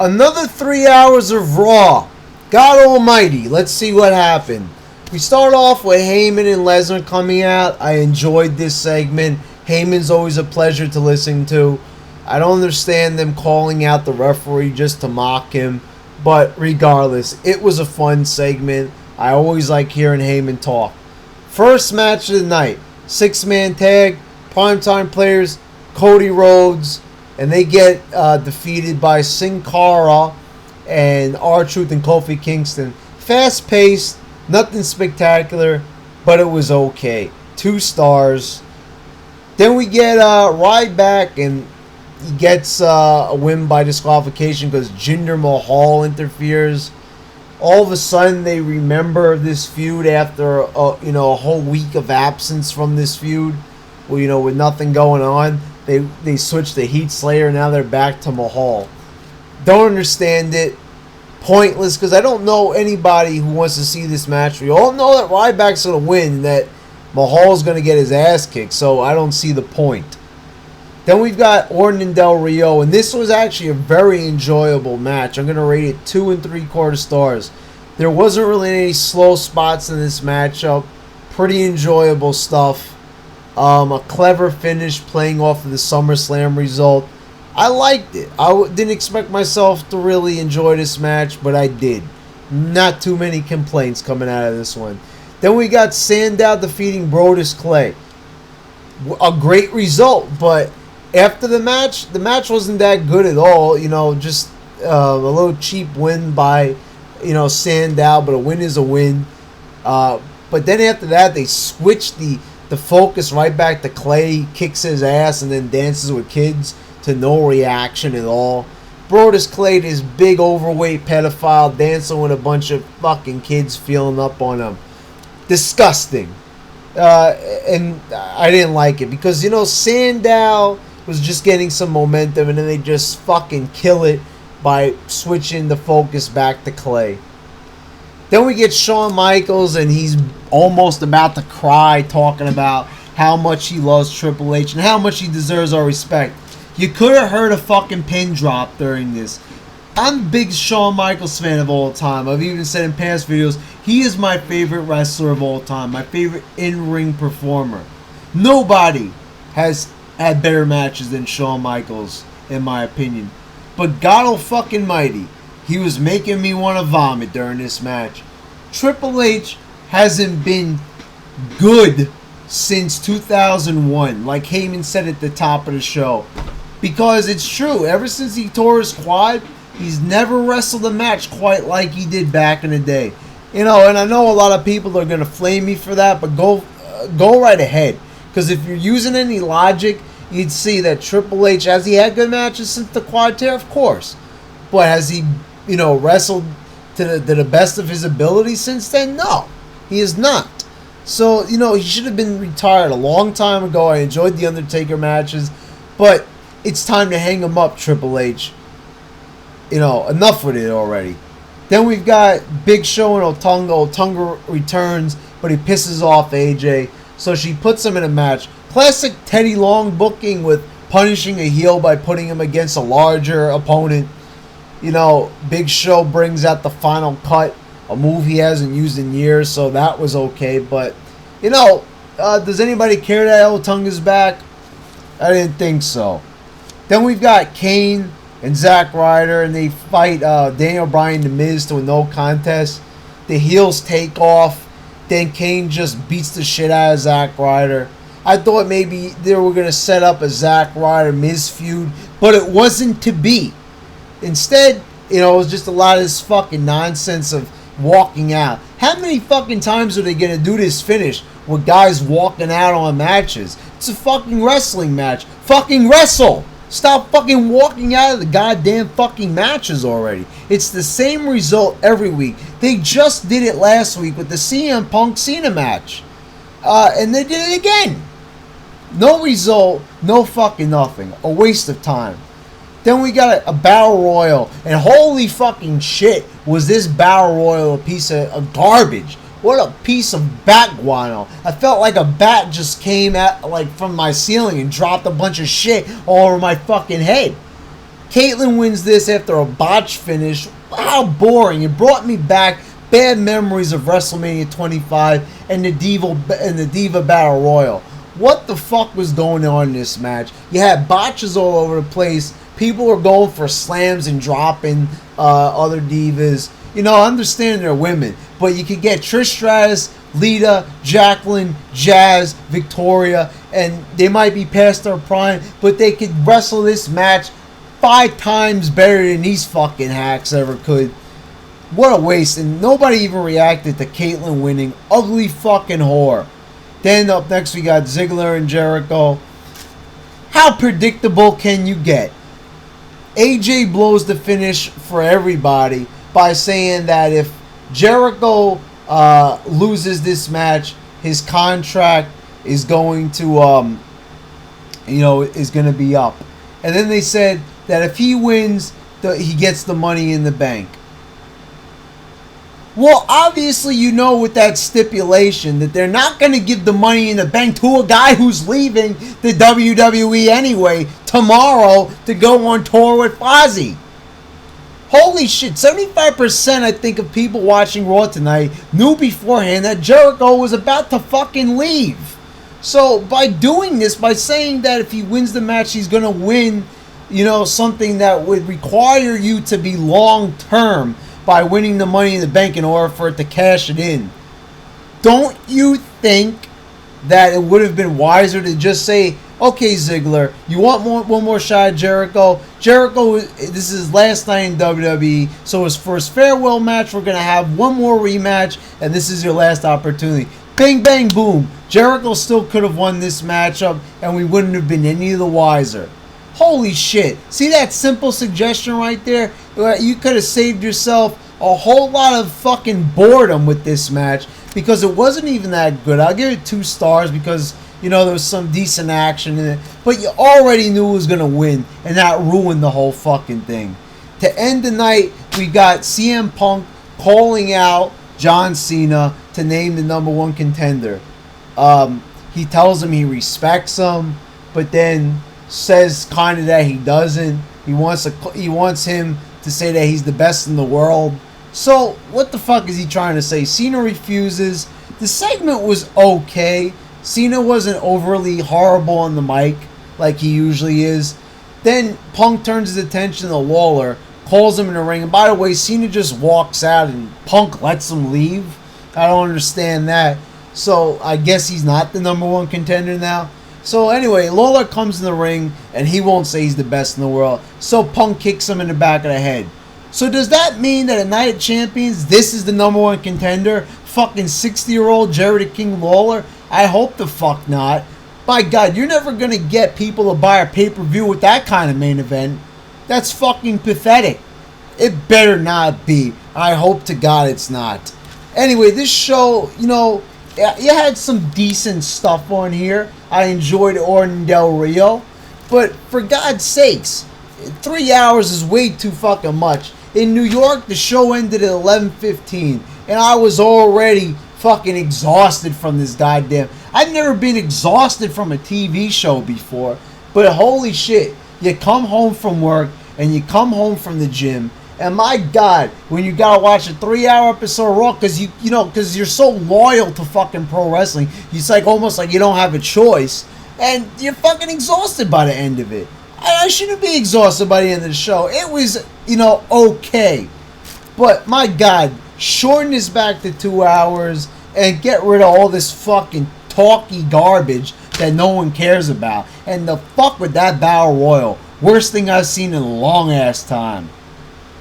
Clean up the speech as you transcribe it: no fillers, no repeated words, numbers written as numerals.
Another 3 hours of Raw. God almighty, let's see what happened. We start off with Heyman and Lesnar coming out. I enjoyed this segment. Heyman's always a pleasure to listen to. I don't understand them calling out the referee just to mock him. But regardless, it was a fun segment. I always like hearing Heyman talk. First match of the night. 6-man tag. Primetime players. Cody Rhodes. And they get defeated by Sin Cara and R-Truth and Kofi Kingston. Fast-paced. Nothing spectacular. But it was okay. 2 stars. Then we get Ryback, and he gets a win by disqualification because Jinder Mahal interferes. All of a sudden, they remember this feud after a whole week of absence from this feud, with nothing going on. They switched to Heat Slayer. Now they're back to Mahal. Don't understand it. Pointless, because I don't know anybody who wants to see this match. We all know that Ryback's going to win, and that Mahal's going to get his ass kicked, so I don't see the point. Then we've got Orton and Del Rio, and this was actually a very enjoyable match. I'm going to rate it 2 3/4 stars. There wasn't really any slow spots in this matchup. Pretty enjoyable stuff. A clever finish playing off of the SummerSlam result. I liked it. I didn't expect myself to really enjoy this match, but I did. Not too many complaints coming out of this one. Then we got Sandow defeating Brodus Clay. A great result, but after the match wasn't that good at all. Just a little cheap win by, Sandow, but a win is a win. But then after that, they switched the focus right back to Clay. He kicks his ass and then dances with kids to no reaction at all. Brodus Clay, this big overweight pedophile dancing with a bunch of fucking kids feeling up on him. Disgusting. And I didn't like it because, Sandow was just getting some momentum, and then they just fucking kill it by switching the focus back to Clay. Then we get Shawn Michaels, and he's almost about to cry, talking about how much he loves Triple H and how much he deserves our respect. You could have heard a fucking pin drop during this. I'm a big Shawn Michaels fan of all time. I've even said in past videos, he is my favorite wrestler of all time. My favorite in-ring performer. Nobody has had better matches than Shawn Michaels, in my opinion. But God fucking mighty, he was making me want to vomit during this match. Triple H hasn't been good since 2001, like Heyman said at the top of the show. Because it's true, ever since he tore his quad, he's never wrestled a match quite like he did back in the day. And I know a lot of people are going to flame me for that, but go right ahead. Because if you're using any logic, you'd see that Triple H, has he had good matches since the quad tear? Of course. But has he, wrestled to the best of his ability since then? No, he has not. So, he should have been retired a long time ago. I enjoyed the Undertaker matches, but it's time to hang him up, Triple H. Enough with it already. Then we've got Big Show and Otunga. Otunga returns, but he pisses off AJ, so she puts him in a match. Classic Teddy Long booking with punishing a heel by putting him against a larger opponent. Big Show brings out the final cut, a move he hasn't used in years, so that was okay. But, does anybody care that Otunga's back? I didn't think so. Then we've got Kane and Zack Ryder, and they fight Daniel Bryan and The Miz to a no contest. The heels take off. Then Kane just beats the shit out of Zack Ryder. I thought maybe they were going to set up a Zack Ryder-Miz feud, but it wasn't to be. Instead, it was just a lot of this fucking nonsense of walking out. How many fucking times are they going to do this finish with guys walking out on matches? It's a fucking wrestling match. Fucking wrestle! Stop fucking walking out of the goddamn fucking matches already. It's the same result every week. They just did it last week with the CM Punk Cena match. And they did it again. No result, no fucking nothing. A waste of time. Then we got a Battle Royal. And holy fucking shit, was this Battle Royal a piece of garbage. What a piece of bat guano. I felt like a bat just came from my ceiling and dropped a bunch of shit all over my fucking head. Caitlyn wins this after a botch finish. How boring. It brought me back bad memories of WrestleMania 25 and the Diva Battle Royal. What the fuck was going on in this match? You had botches all over the place. People were going for slams and dropping other divas. You know, I understand they're women, but you could get Trish Stratus, Lita, Jacqueline, Jazz, Victoria, and they might be past their prime, but they could wrestle this match 5 times better than these fucking hacks ever could. What a waste, and nobody even reacted to Caitlyn winning. Ugly fucking whore. Then up next we got Ziggler and Jericho. How predictable can you get? AJ blows the finish for everybody by saying that if Jericho loses this match, his contract is going to, is going to be up. And then they said that if he wins, he gets the Money in the Bank. Well, obviously, you know, with that stipulation that they're not going to give the Money in the Bank to a guy who's leaving the WWE anyway tomorrow to go on tour with Fozzy. Holy shit, 75% I think of people watching Raw tonight knew beforehand that Jericho was about to fucking leave. So by doing this, by saying that if he wins the match, he's going to win, you know, something that would require you to be long term by winning the Money in the Bank in order for it to cash it in. Don't you think that it would have been wiser to just say, okay, Ziggler, you want one more shot at Jericho? Jericho, this is his last night in WWE, so for his farewell match, we're going to have one more rematch, and this is your last opportunity. Bang, bang, boom. Jericho still could have won this matchup, and we wouldn't have been any the wiser. Holy shit. See that simple suggestion right there? You could have saved yourself a whole lot of fucking boredom with this match because it wasn't even that good. I'll give it 2 stars because, you know, there was some decent action in it. But you already knew who was going to win, and that ruined the whole fucking thing. To end the night, we got CM Punk calling out John Cena to name the #1 contender. He tells him he respects him, but then says kind of that he doesn't. He wants him to say that he's the best in the world. So what the fuck is he trying to say? Cena refuses. The segment was okay. Cena wasn't overly horrible on the mic like he usually is. Then Punk turns his attention to Lawler, calls him in the ring. And by the way, Cena just walks out and Punk lets him leave. I don't understand that. So I guess he's not the #1 contender now. So anyway, Lawler comes in the ring and he won't say he's the best in the world. So Punk kicks him in the back of the head. So does that mean that at Night of Champions, this is the #1 contender? Fucking 60-year-old Jerry the King Lawler? I hope the fuck not. By God, you're never going to get people to buy a pay-per-view with that kind of main event. That's fucking pathetic. It better not be. I hope to God it's not. Anyway, this show, you know, you had some decent stuff on here. I enjoyed Orton Del Rio. But for God's sakes, 3 hours is way too fucking much. In New York, the show ended at 11:15. And I was already fucking exhausted from this goddamn... I've never been exhausted from a TV show before. But holy shit, you come home from work and you come home from the gym. And my God, when you gotta watch a 3-hour episode of Raw, because because you're so loyal to fucking pro wrestling, it's like almost like you don't have a choice, and you're fucking exhausted by the end of it. I shouldn't be exhausted by the end of the show. It was, okay, but my God, shorten this back to 2 hours and get rid of all this fucking talky garbage that no one cares about. And the fuck with that Battle Royal, worst thing I've seen in a long ass time.